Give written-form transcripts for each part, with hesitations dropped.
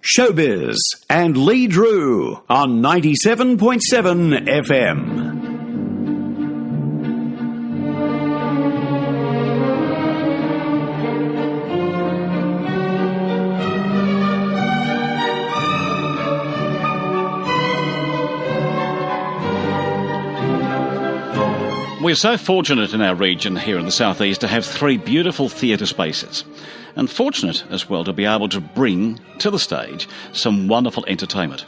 Showbiz and Lee Drew on 97.7 FM. We're so fortunate in our region here in the southeast to have three beautiful theatre spaces, and fortunate as well to be able to bring to the stage some wonderful entertainment.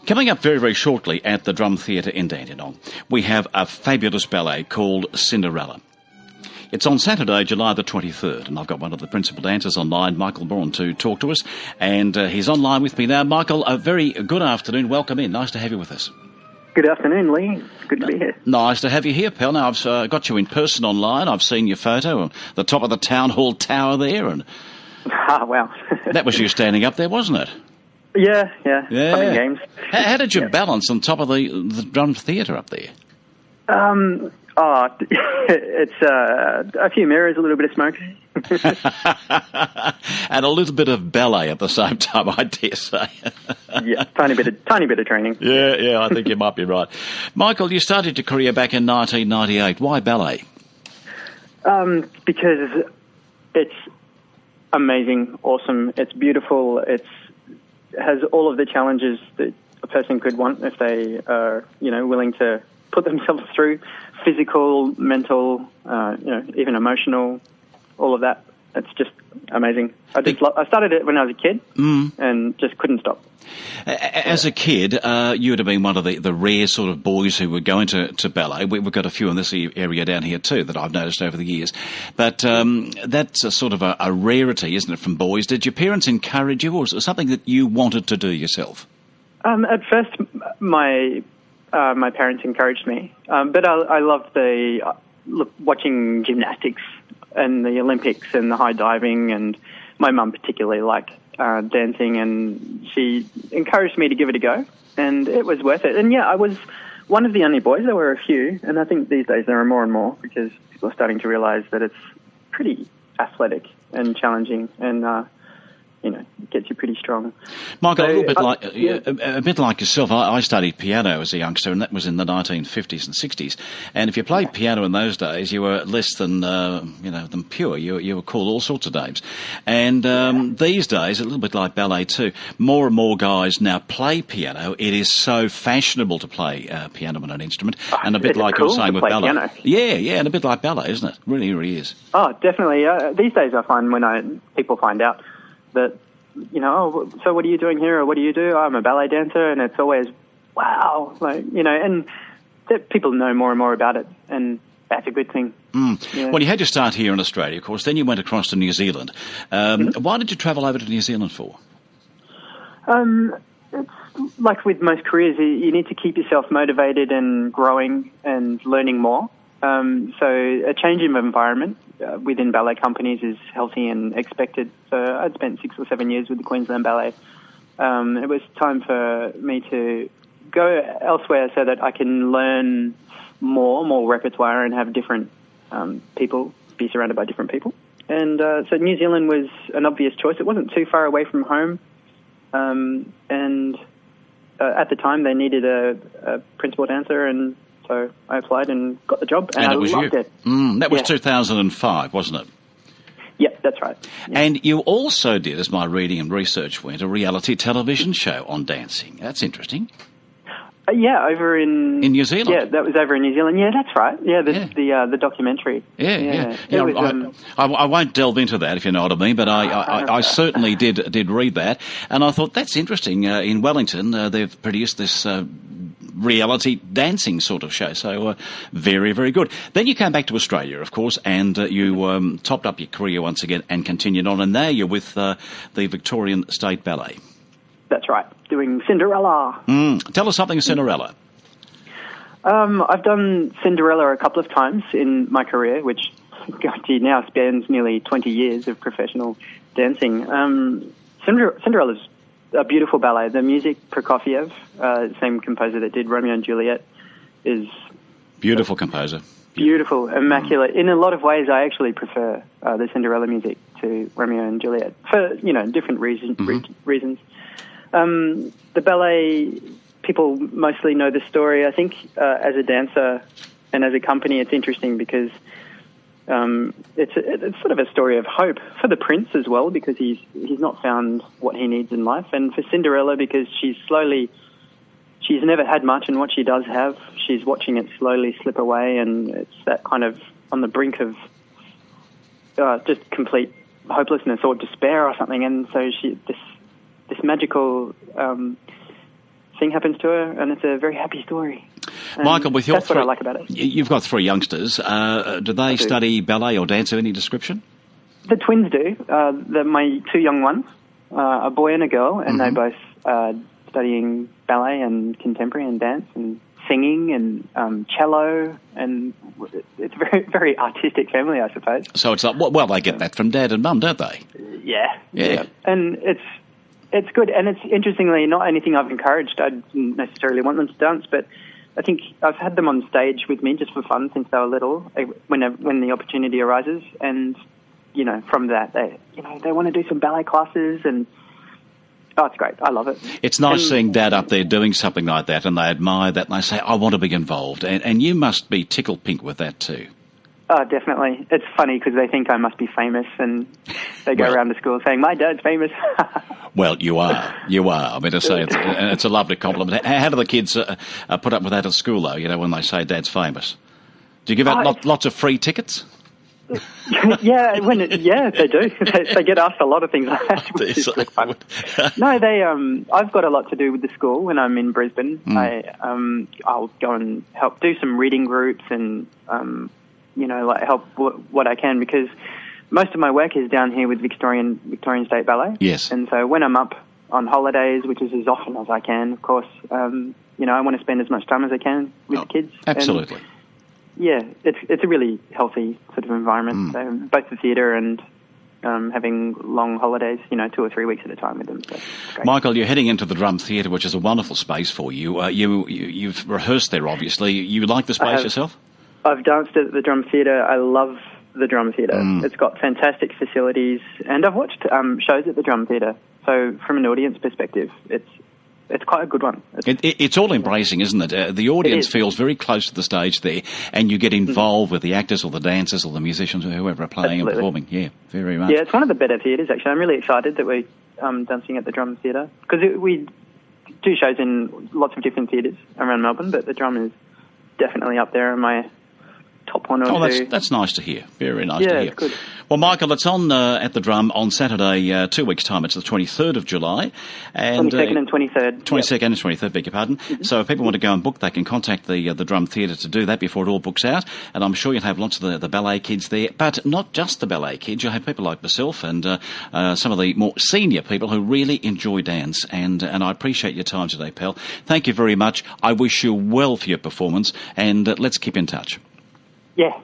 Coming up very, very shortly at the Drum Theatre in Dandenong, we have a fabulous ballet called Cinderella. It's on Saturday, July the 23rd, and I've got one of the principal dancers online, Michael Bourne, to talk to us, and he's online with me now. Michael, a very good afternoon. Welcome in. Nice to have you with us. Good afternoon, Lee. Good to be here. Nice to have you here, pal. Now, I've got you in person online. I've seen your photo on the top of the Town Hall Tower there. And wow. That was you standing up there, wasn't it? Yeah. Fun and games. How did you balance on top of the Drum Theatre up there? It's a few mirrors, a little bit of smoke. And a little bit of ballet at the same time, I dare say. Yeah, tiny bit of training. Yeah, I think you might be right. Michael, you started your career back in 1998. Why ballet? Because it's amazing, awesome, it's beautiful, it has all of the challenges that a person could want if they are, willing to put themselves through, physical, mental, even emotional, all of that. It's just amazing. I started it when I was a kid and just couldn't stop. As a kid, you would have been one of the rare sort of boys who would go into ballet. We've got a few in this area down here too that I've noticed over the years. But that's a sort of a rarity, isn't it, from boys? Did your parents encourage you, or was it something that you wanted to do yourself? At first, my parents encouraged me, but I loved watching gymnastics and the Olympics and the high diving, and my mum particularly liked dancing, and she encouraged me to give it a go, and it was worth it. And yeah, I was one of the only boys. There were a few, and I think these days there are more and more because people are starting to realise that it's pretty athletic and challenging, and gets you pretty strong. Michael, a bit like yourself, I studied piano as a youngster, and that was in the 1950s and 60s. And if you played piano in those days, you were less than than pure. You were called all sorts of names. And these days, a little bit like ballet too, more and more guys now play piano. It is so fashionable to play piano on an instrument, and a bit like you were saying with ballet. Piano. Yeah, and a bit like ballet, isn't it? Really, really is. Oh, definitely. These days, I find when people find out that, so what are you doing here, or what do you do? I'm a ballet dancer, and it's always, wow, and that people know more and more about it, and that's a good thing. Yeah. Well, you had your start here in Australia, of course, then you went across to New Zealand. Why did you travel over to New Zealand for? It's like with most careers, you need to keep yourself motivated and growing and learning more. So a change in environment within ballet companies is healthy and expected. So I'd spent 6 or 7 years with the Queensland Ballet. It was time for me to go elsewhere so that I can learn more repertoire and have different people, be surrounded by different people. And so New Zealand was an obvious choice. It wasn't too far away from home. And at the time they needed a principal dancer, and so I applied and got the job, and I loved it. That was 2005, wasn't it? Yeah, that's right. Yeah. And you also did, as my reading and research went, a reality television show on dancing. That's interesting. Over in New Zealand. Yeah, that was over in New Zealand. Yeah, that's right. Yeah, the documentary. Yeah. I won't delve into that, if you know what I mean, but I certainly did read that, and I thought that's interesting. In Wellington, they've produced this reality dancing sort of show, so very, very good. Then you came back to Australia, of course, and you topped up your career once again and continued on, and now you're with the Victorian State Ballet. That's right, doing Cinderella. Tell us something of Cinderella. I've done Cinderella a couple of times in my career, which now spans nearly 20 years of professional dancing. Cinderella's a beautiful ballet. The music, Prokofiev, same composer that did Romeo and Juliet, is... Beautiful composer. Beautiful, immaculate. In a lot of ways, I actually prefer the Cinderella music to Romeo and Juliet for, different reasons. The ballet, people mostly know the story. I think as a dancer and as a company, it's interesting because it's sort of a story of hope for the prince as well, because he's not found what he needs in life, and for Cinderella because she's never had much, and what she does have, she's watching it slowly slip away, and it's that kind of on the brink of just complete hopelessness or despair or something, and so this magical thing happens to her, and it's a very happy story. And Michael, with your that's what I like about it. You've got 3 youngsters. Do they study ballet or dance of any description? The twins do. My 2 young ones, a boy and a girl, and they both studying ballet and contemporary and dance and singing and cello, and it's a very, very artistic family, I suppose. So it's like, well, they get that from Dad and Mum, don't they? Yeah. And it's good, and it's interestingly not anything I've encouraged. I didn't necessarily want them to dance, but I think I've had them on stage with me just for fun since they were little, when the opportunity arises, and from that they want to do some ballet classes, and it's great. I love it. It's nice seeing Dad up there doing something like that, and they admire that, and they say, I want to be involved, and you must be tickled pink with that too. Oh, definitely. It's funny because they think I must be famous, and they go around the school saying, my dad's famous. Well, you are. I mean, to say it's a lovely compliment. How do the kids put up with that at school, though, when they say Dad's famous? Do you give out lots of free tickets? Yeah, they do. They get asked a lot of things like that, which is good fun. No, I've got a lot to do with the school when I'm in Brisbane. I'll go and help do some reading groups and, help what I can, because most of my work is down here with Victorian State Ballet. Yes. And so when I'm up on holidays, which is as often as I can, of course, I want to spend as much time as I can with the kids. Absolutely. And, yeah, it's a really healthy sort of environment. So both the theatre and having long holidays, 2 or 3 weeks at a time with them. So it's great. Michael, you're heading into the Drum Theatre, which is a wonderful space for you. You've rehearsed there, obviously. You like the space yourself? I've danced at the Drum Theatre. I love the Drum Theatre. It's got fantastic facilities, and I've watched shows at the Drum Theatre. So from an audience perspective, it's quite a good one. It's all embracing, isn't it? The audience feels very close to the stage there, and you get involved with the actors or the dancers or the musicians or whoever are playing and performing. Yeah, very much. Yeah, it's one of the better theatres, actually. I'm really excited that we're dancing at the Drum Theatre, because we do shows in lots of different theatres around Melbourne, but the Drum is definitely up there in my top 1 or 2. That's nice to hear. Very nice to hear. Yeah, it's good. Well, Michael, it's on at the Drum on Saturday, 2 weeks' time. It's the 23rd of July. And, 22nd and 23rd. 22nd and 23rd, beg your pardon. So if people want to go and book, they can contact the Drum Theatre to do that before it all books out. And I'm sure you'll have lots of the ballet kids there. But not just the ballet kids. You'll have people like myself and some of the more senior people who really enjoy dance. And I appreciate your time today, pal. Thank you very much. I wish you well for your performance. And let's keep in touch. Yeah,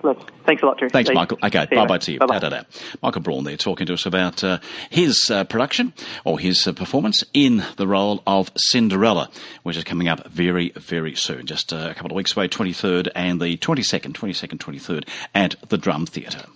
thanks a lot, Drew. Thanks, Michael. Okay, bye-bye to you. Bye-bye. Da-da-da. Michael Braun there talking to us about his production or his performance in the role of Cinderella, which is coming up very, very soon. Just a couple of weeks away, 23rd and the 23rd at the Drum Theatre.